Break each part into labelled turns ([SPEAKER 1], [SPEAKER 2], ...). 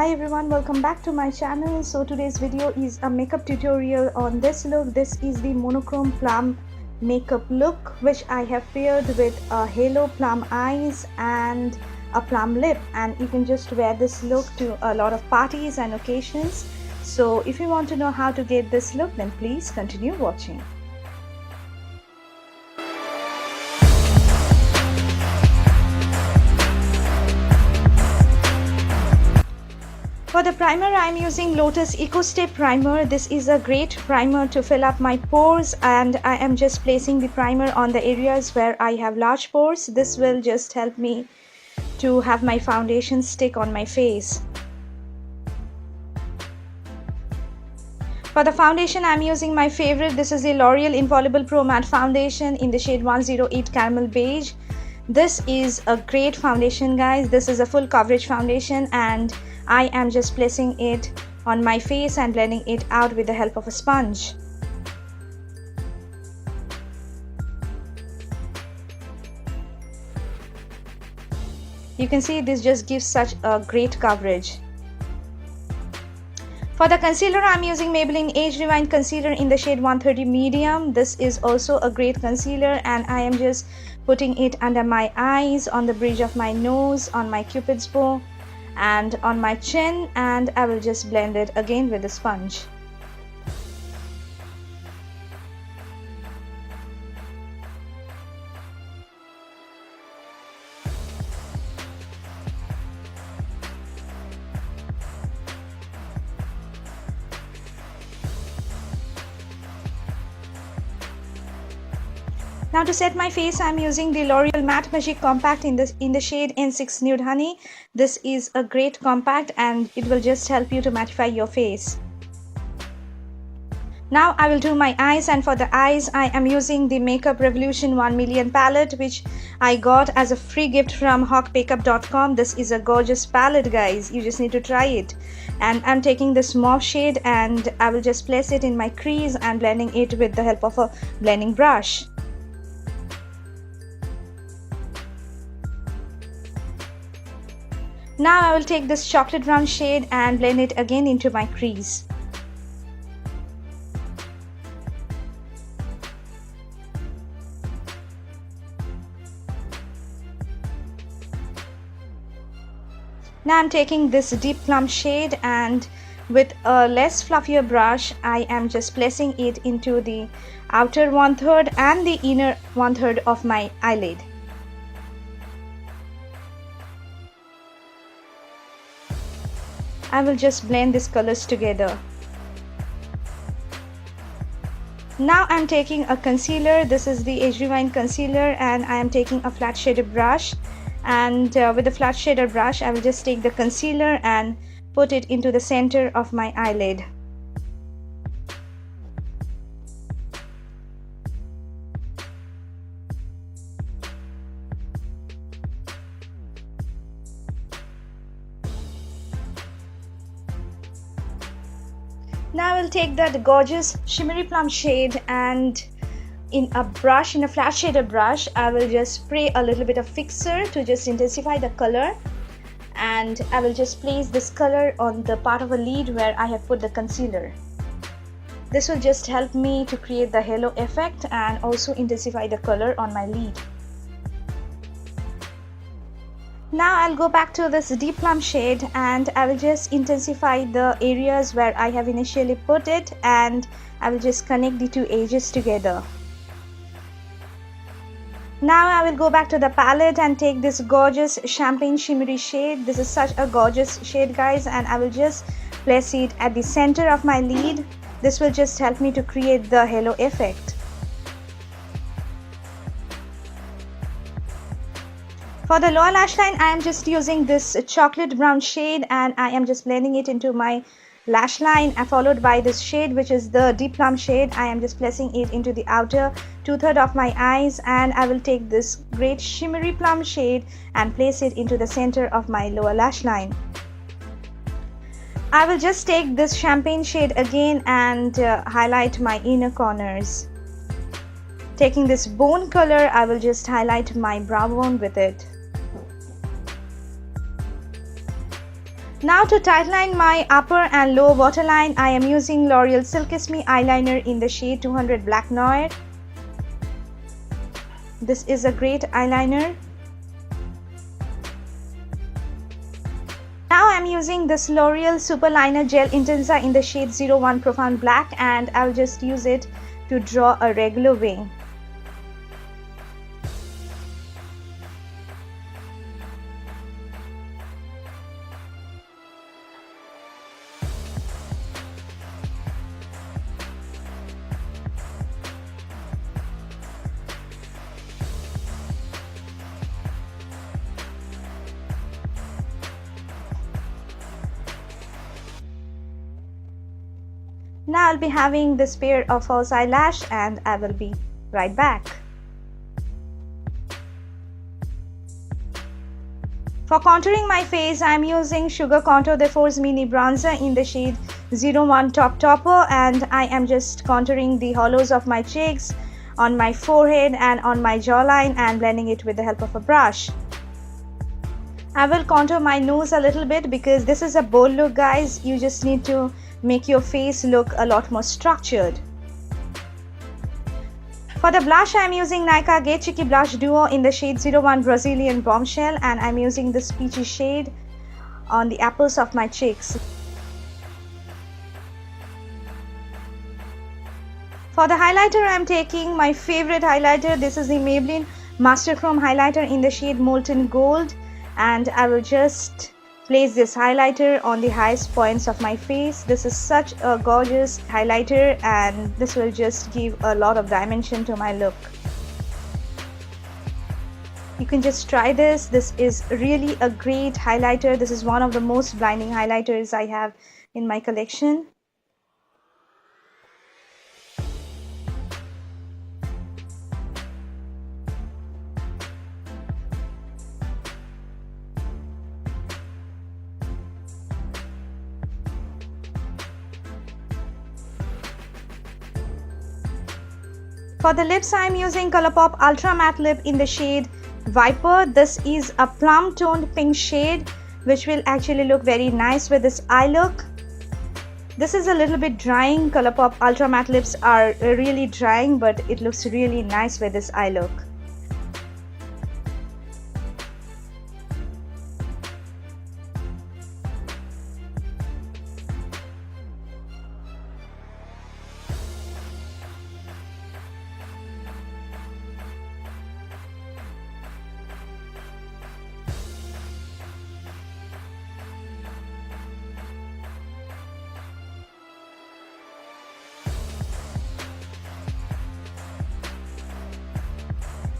[SPEAKER 1] Hi everyone, welcome back to my channel. So today's video is a makeup tutorial on this look. This is the monochrome plum makeup look, which I have paired with a halo plum eyes and a plum lip, and you can just wear this look to a lot of parties and occasions. So if you want to know how to get this look, then please continue watching. For the primer, I am using Lotus EcoStay primer. This is a great primer to fill up my pores, and I am just placing the primer on the areas where I have large pores. This will just help me to have my foundation stick on my face. For the foundation, I am using my favorite. This is the L'Oreal Infallible Pro Matte Foundation in the shade 108 Caramel Beige. This is a great foundation, guys. This is a full coverage foundation, and I am just placing it on my face and blending it out with the help of a sponge. You can see this just gives such a great coverage. For the concealer, I am using Maybelline Age Rewind Concealer in the shade 130 Medium. This is also a great concealer, and I am just putting it under my eyes, on the bridge of my nose, on my cupid's bow, and on my chin, and I will just blend it again with a sponge. Now to set my face, I am using the L'Oreal Matte Magique Compact in the shade N6 Nude Honey. This is a great compact, and it will just help you to mattify your face. Now I will do my eyes, and for the eyes I am using the Makeup Revolution 1 Million palette, which I got as a free gift from hawkmakeup.com. This is a gorgeous palette, guys. You just need to try it. And I'm taking this mauve shade, and I will just place it in my crease and blending it with the help of a blending brush. Now I will take this chocolate brown shade and blend it again into my crease. Now I'm taking this deep plum shade, and with a less fluffier brush, I am just placing it into the outer 1/3 and the inner 1/3 of my eyelid. I will just blend these colors together. Now I'm taking a concealer. This is the Age Rewind concealer, and I am taking a flat shaded brush, and with the flat shaded brush I will just take the concealer and put it into the center of my eyelid. Now I will take that gorgeous shimmery plum shade, and in a flat shaded brush, I will just spray a little bit of fixer to just intensify the color, and I will just place this color on the part of a lid where I have put the concealer. This will just help me to create the halo effect and also intensify the color on my lid. Now I'll go back to this deep plum shade, and I will just intensify the areas where I have initially put it, and I will just connect the two edges together. Now I will go back to the palette and take this gorgeous champagne shimmery shade. This is such a gorgeous shade, guys, and I will just place it at the center of my lid. This will just help me to create the halo effect. For the lower lash line, I am just using this chocolate brown shade, and I am just blending it into my lash line, followed by this shade, which is the deep plum shade. I am just placing it into the outer 2/3 of my eyes, and I will take this great shimmery plum shade and place it into the center of my lower lash line. I will just take this champagne shade again and highlight my inner corners. Taking this bone color, I will just highlight my brow bone with it. Now to tightline my upper and lower waterline, I am using L'Oreal SILKISSIME eyeliner in the shade 200 Black Noir. This is a great eyeliner. Now I am using this L'Oreal Super Liner Gel Intenza in the shade 01 Profound Black, and I'll just use it to draw a regular wing. Now I'll be having this pair of false eyelash and I will be right back. For contouring my face, I'm using Sugar Contour de Force Mini Bronzer in the shade 01 Taupe Topper, and I am just contouring the hollows of my cheeks, on my forehead and on my jawline, and blending it with the help of a brush. I will contour my nose a little bit because this is a bold look, guys. You just need to make your face look a lot more structured. For the blush, I am using Nykaa Get Cheeky Blush Duo in the shade 01 Brazilian Bombshell, and I am using this peachy shade on the apples of my cheeks. For the highlighter, I am taking my favorite highlighter. This is the Maybelline Masterchrome highlighter in the shade Molten Gold, and I will just place this highlighter on the highest points of my face. This is such a gorgeous highlighter, and this will just give a lot of dimension to my look. You can just try this. This is really a great highlighter. This is one of the most blinding highlighters I have in my collection. For the lips, I am using Colourpop Ultra Matte Lip in the shade Viper. This is a plum toned pink shade which will actually look very nice with this eye look. This is a little bit drying. Colourpop Ultra Matte Lips are really drying, but it looks really nice with this eye look.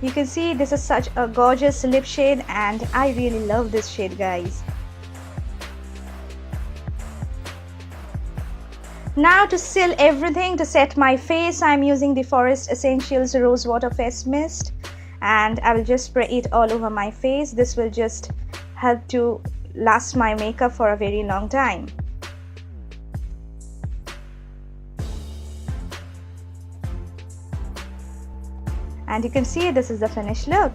[SPEAKER 1] You can see this is such a gorgeous lip shade, and I really love this shade, guys. Now to seal everything, to set my face, I'm using the Forest Essentials Rose Water Face Mist, and I will just spray it all over my face. This will just help to last my makeup for a very long time. And you can see this is the finished look.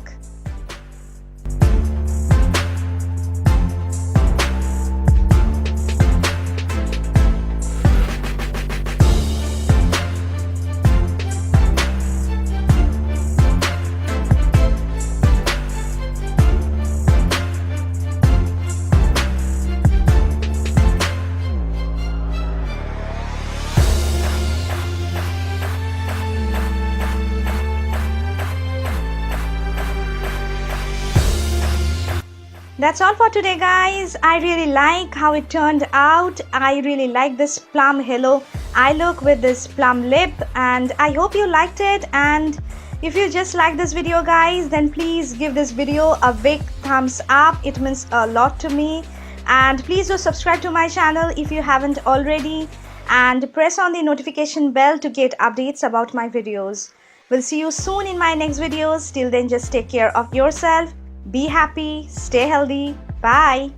[SPEAKER 1] That's all for today, guys. I really like how it turned out. I really like this plum halo eye look with this plum lip, and I hope you liked it. And if you just like this video, guys, then please give this video a big thumbs up. It means a lot to me. And please do subscribe to my channel if you haven't already, and press on the notification bell to get updates about my videos. We'll see you soon in my next videos. Till then, just take care of yourself. Be happy, stay healthy. Bye.